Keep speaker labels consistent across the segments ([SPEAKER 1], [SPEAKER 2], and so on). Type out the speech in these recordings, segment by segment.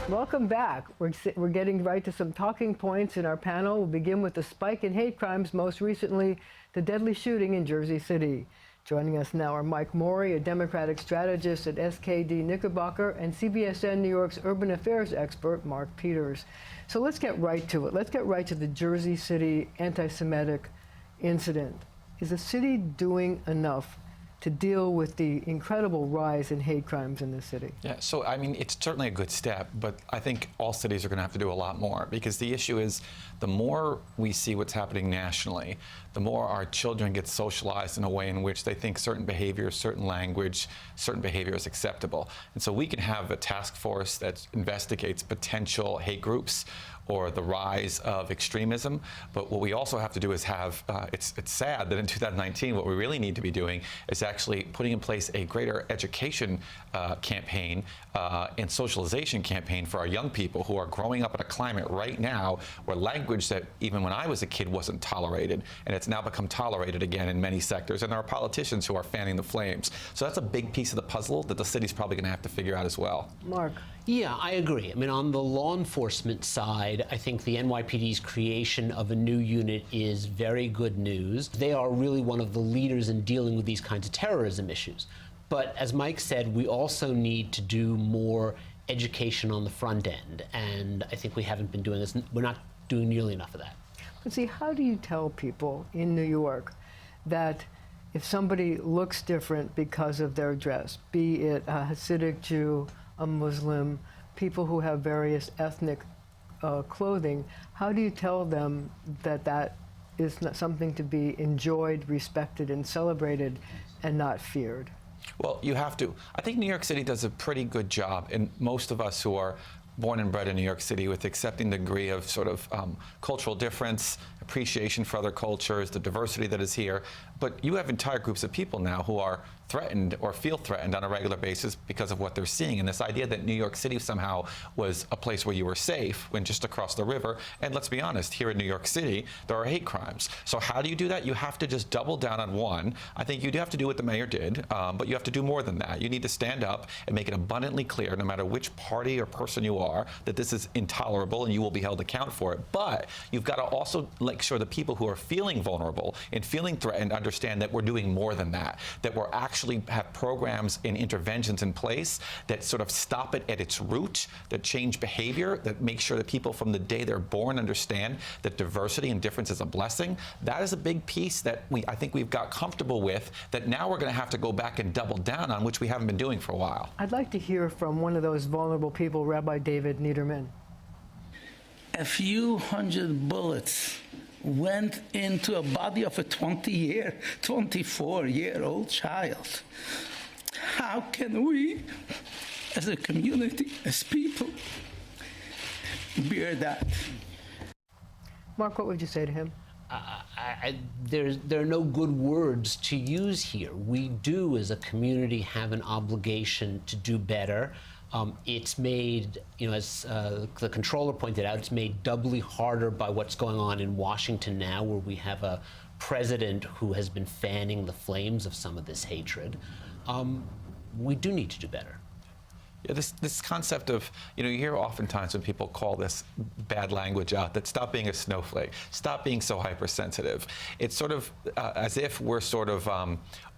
[SPEAKER 1] Welcome back. We're getting right to some talking points in our panel. We'll begin with the spike in hate crimes, most recently the deadly shooting in Jersey City. Joining us now are Mike Morey, a Democratic strategist at SKD Knickerbocker, and CBSN New York's urban affairs expert, Mark Peters. So let's get right to it. Let's get right to the Jersey City anti-Semitic incident. Is the city doing enough to deal with the incredible rise in hate crimes in the city?
[SPEAKER 2] Yeah, so I mean, it's certainly a good step, but I think all cities are going to have to do a lot more, because the issue is the more we see what's happening nationally, the more our children get socialized in a way in which they think certain behavior, certain language, certain behavior is acceptable. And so we can have a task force that investigates potential hate groups or the rise of extremism. But what we also have to do is have, it's sad that in 2019, what we really need to be doing is actually putting in place a greater education campaign and socialization campaign for our young people who are growing up in a climate right now where language that even when I was a kid wasn't tolerated, and it's now become tolerated again in many sectors, and there are politicians who are fanning the flames. So that's a big piece of the puzzle that the city's probably gonna have to figure out as well.
[SPEAKER 1] Mark.
[SPEAKER 3] Yeah, I agree. I mean, on the law enforcement side, I think the NYPD's creation of a new unit is very good news. They are really one of the leaders in dealing with these kinds of terrorism issues. But as Mike said, we also need to do more education on the front end. And I think we haven't been doing this. We're not doing nearly enough of that.
[SPEAKER 1] But see, how do you tell people in New York that if somebody looks different because of their dress, be it a Hasidic Jew, a Muslim, people who have various ethnic clothing, how do you tell them that that is not something to be enjoyed, respected, and celebrated, and not feared?
[SPEAKER 2] Well, you have to. I think New York City does a pretty good job, and most of us who are born and bred in New York City, with accepting the degree of sort of cultural difference, appreciation for other cultures, the diversity that is here. But you have entire groups of people now who are threatened or feel threatened on a regular basis because of what they're seeing. And this idea that New York City somehow was a place where you were safe when just across the river. And let's be honest, here in New York City, there are hate crimes. So how do you do that? You have to just double down on one. I think you do have to do what the mayor did, but you have to do more than that. You need to stand up and make it abundantly clear, no matter which party or person you are, that this is intolerable and you will be held accountable for it. But you've got to also make sure the people who are feeling vulnerable and feeling threatened understand that we're doing more than that, that we're actually have programs and interventions in place that sort of stop it at its root, that change behavior, that make sure that people from the day they're born understand that diversity and difference is a blessing. That is a big piece that I think we've got comfortable with, that now we're going to have to go back and double down on, which we haven't been doing for a while.
[SPEAKER 1] I'd like to hear from one of those vulnerable people, Rabbi David Niedermann.
[SPEAKER 4] A few hundred bullets went into a body of a 24-year-old child. How can we, as a community, as people, bear that?
[SPEAKER 1] Mark, what would you say to him?
[SPEAKER 3] There are no good words to use here. We do, as a community, have an obligation to do better. It's made, as the controller pointed out, it's made doubly harder by what's going on in Washington now, where we have a president who has been fanning the flames of some of this hatred. We do need to do better.
[SPEAKER 2] Yeah, this concept of, you hear oftentimes when people call this bad language out, that stop being a snowflake, stop being so hypersensitive. It's sort of as if we're sort of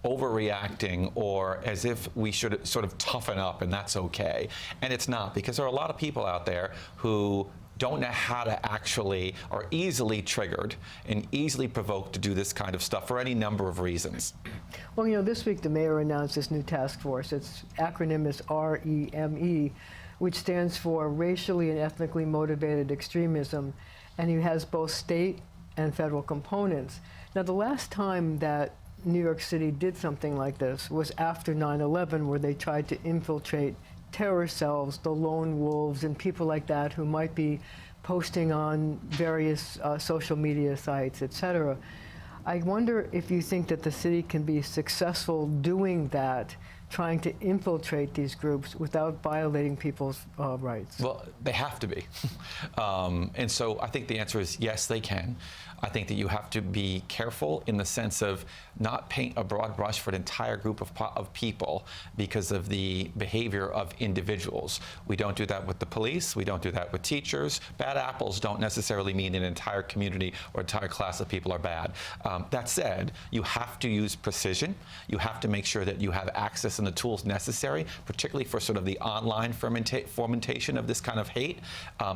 [SPEAKER 2] overreacting, or as if we should sort of toughen up and that's okay. And it's not, because there are a lot of people out there who don't know how to actually, are easily triggered and easily provoked to do this kind of stuff for any number of reasons.
[SPEAKER 1] Well, this week the mayor announced this new task force. Its acronym is REME, which stands for Racially and Ethnically Motivated Extremism, and it has both state and federal components. Now, the last time that New York City did something like this was after 9/11, where they tried to infiltrate terror cells, the lone wolves, and people like that who might be posting on various social media sites, etc. I wonder if you think that the city can be successful doing that trying to infiltrate these groups without violating people's rights?
[SPEAKER 2] Well, they have to be. And so I think the answer is yes, they can. I think that you have to be careful in the sense of not paint a broad brush for an entire group of people because of the behavior of individuals. We don't do that with the police. We don't do that with teachers. Bad apples don't necessarily mean an entire community or entire class of people are bad. That said, you have to use precision. You have to make sure that you have access and the tools necessary, particularly for sort of the online fomentation of this kind of hate.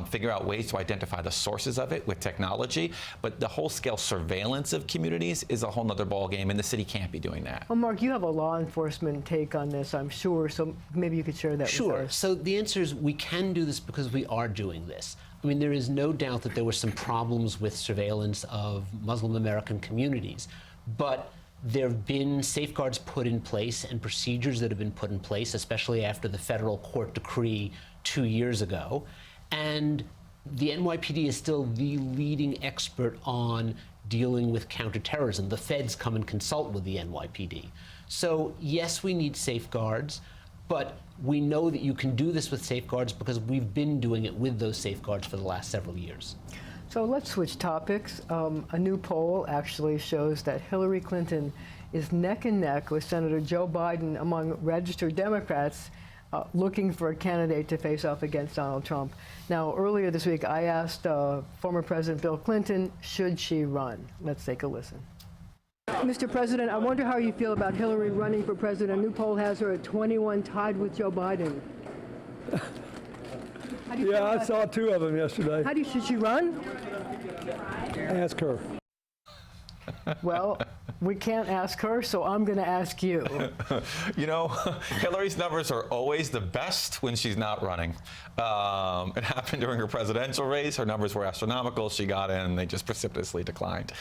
[SPEAKER 2] Figure out ways to identify the sources of it with technology. But the whole-scale surveillance of communities is a whole nother ballgame, and the city can't be doing that.
[SPEAKER 1] Well, Mark, you have a law enforcement take on this, I'm sure, so maybe you could share that with us.
[SPEAKER 3] Sure. So the answer is we can do this because we are doing this. I mean, there is no doubt that there were some problems with surveillance of Muslim American communities, but there have been safeguards put in place and procedures that have been put in place, especially after the federal court decree 2 years ago. And the NYPD is still the leading expert on dealing with counterterrorism. The feds come and consult with the NYPD. So yes, we need safeguards, but we know that you can do this with safeguards because we've been doing it with those safeguards for the last several years.
[SPEAKER 1] So let's switch topics. A new poll actually shows that Hillary Clinton is neck and neck with Senator Joe Biden among registered Democrats looking for a candidate to face off against Donald Trump. Now, earlier this week, I asked former President Bill Clinton, should she run? Let's take a listen. Mr. President, I wonder how you feel about Hillary running for president. A new poll has her at 21, tied with Joe Biden.
[SPEAKER 5] Yeah, I saw 2 of them yesterday.
[SPEAKER 1] Should she run?
[SPEAKER 5] Ask her.
[SPEAKER 1] Well, we can't ask her, so I'm going to ask you.
[SPEAKER 2] You know, Hillary's numbers are always the best when she's not running. It happened during her presidential race. Her numbers were astronomical. She got in, and they just precipitously declined.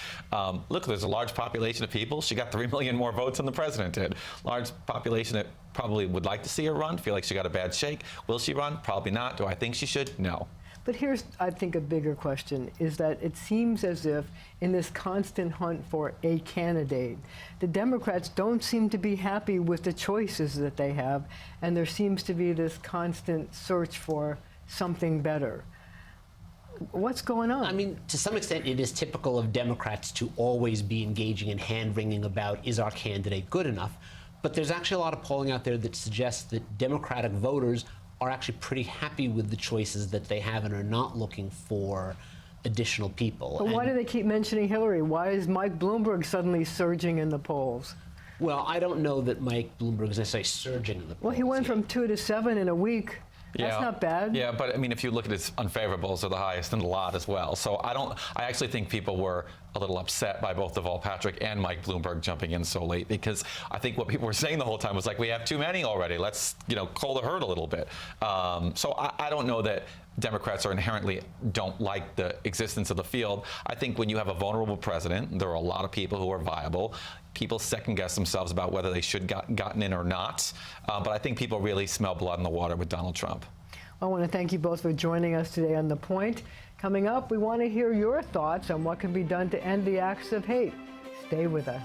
[SPEAKER 2] Look, there's a large population of people. She got 3 million more votes than the president did. Large population that probably would like to see her run, feel like she got a bad shake. Will she run? Probably not. Do I think she should? No.
[SPEAKER 1] But here's, I think, a bigger question, is that it seems as if in this constant hunt for a candidate, the Democrats don't seem to be happy with the choices that they have, and there seems to be this constant search for something better. What's going on?
[SPEAKER 3] I mean, to some extent, it is typical of Democrats to always be engaging in hand-wringing about, is our candidate good enough? But there's actually a lot of polling out there that suggests that Democratic voters are actually pretty happy with the choices that they have and are not looking for additional people.
[SPEAKER 1] But why do they keep mentioning Hillary? Why is Mike Bloomberg suddenly surging in the polls?
[SPEAKER 3] Well, I don't know that Mike Bloomberg is necessarily surging in the polls.
[SPEAKER 1] Well, he went from 2 to 7 in a week. That's not bad.
[SPEAKER 2] Yeah, but I mean, if you look at his unfavorables, are the highest in the lot as well. So I actually think people were a little upset by both Deval Patrick and Mike Bloomberg jumping in so late, because I think what people were saying the whole time was like, we have too many already. Let's, cull the herd a little bit. So I don't know that Democrats are inherently don't like the existence of the field. I think when you have a vulnerable president, there are a lot of people who are viable. People second guess themselves about whether they should gotten in or not. But I think people really smell blood in the water with Donald Trump.
[SPEAKER 1] I want to thank you both for joining us today on The Point. Coming up, we want to hear your thoughts on what can be done to end the acts of hate. Stay with us.